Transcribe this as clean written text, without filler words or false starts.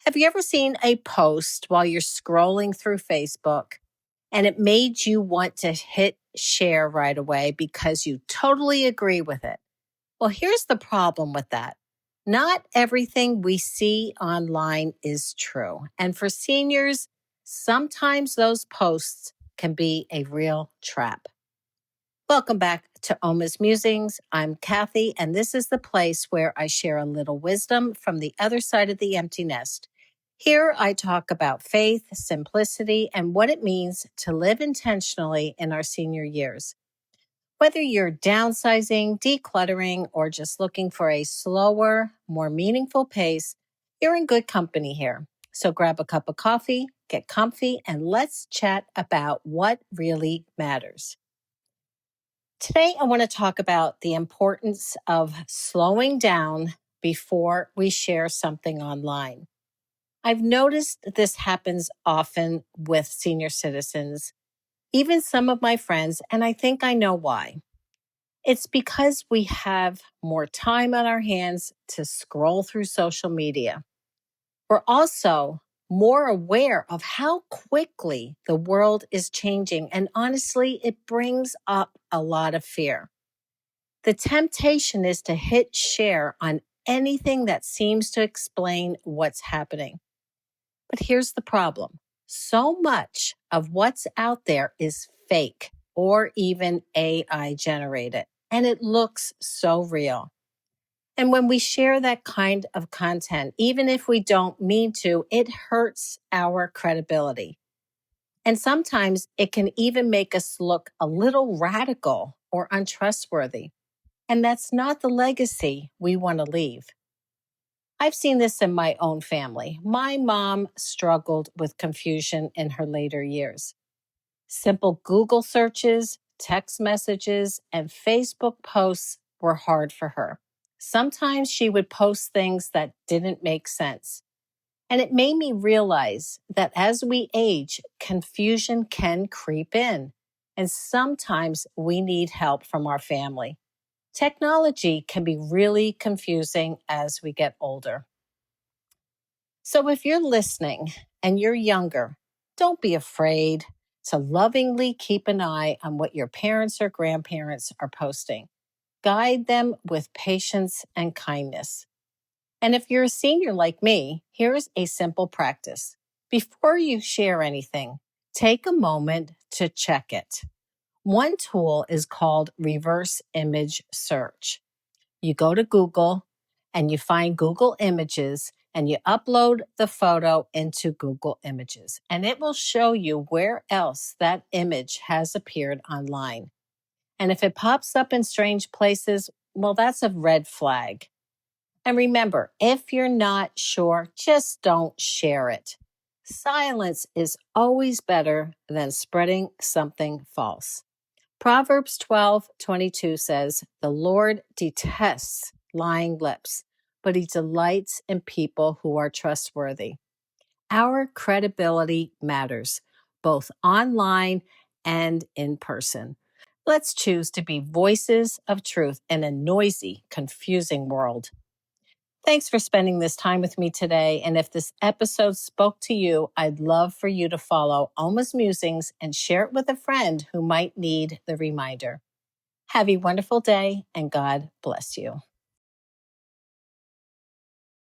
Have you ever seen a post while you're scrolling through Facebook and it made you want to hit share right away because you totally agree with it? Well, here's the problem with that. Not everything we see online is true. And for seniors, sometimes those posts can be a real trap. Welcome back to Oma's Musings. I'm Kathy, and this is the place where I share a little wisdom from the other side of the empty nest. Here I talk about faith, simplicity, and what it means to live intentionally in our senior years. Whether you're downsizing, decluttering, or just looking for a slower, more meaningful pace, you're in good company here. So grab a cup of coffee, get comfy, and let's chat about what really matters. Today, I want to talk about the importance of slowing down before we share something online. I've noticed this happens often with senior citizens, even some of my friends, and I think I know why. It's because we have more time on our hands to scroll through social media. We're also more aware of how quickly the world is changing, and honestly, it brings up a lot of fear. The temptation is to hit share on anything that seems to explain what's happening. But here's the problem. So much of what's out there is fake or even AI generated, and it looks so real. And when we share that kind of content, even if we don't mean to, it hurts our credibility. And sometimes it can even make us look a little radical or untrustworthy. And that's not the legacy we want to leave. I've seen this in my own family. My mom struggled with confusion in her later years. Simple Google searches, text messages, and Facebook posts were hard for her. Sometimes she would post things that didn't make sense. And it made me realize that as we age, confusion can creep in. And sometimes we need help from our family. Technology can be really confusing as we get older. So if you're listening and you're younger, don't be afraid to lovingly keep an eye on what your parents or grandparents are posting. Guide them with patience and kindness. And if you're a senior like me, here's a simple practice. Before you share anything, take a moment to check it. One tool is called reverse image search. You go to Google and you find Google Images and you upload the photo into Google Images, and it will show you where else that image has appeared online. And if it pops up in strange places, well, that's a red flag. And remember, if you're not sure, just don't share it. Silence is always better than spreading something false. Proverbs 12:22 says, "The Lord detests lying lips, but he delights in people who are trustworthy." Our credibility matters, both online and in person. Let's choose to be voices of truth in a noisy, confusing world. Thanks for spending this time with me today. And if this episode spoke to you, I'd love for you to follow Alma's Musings and share it with a friend who might need the reminder. Have a wonderful day and God bless you.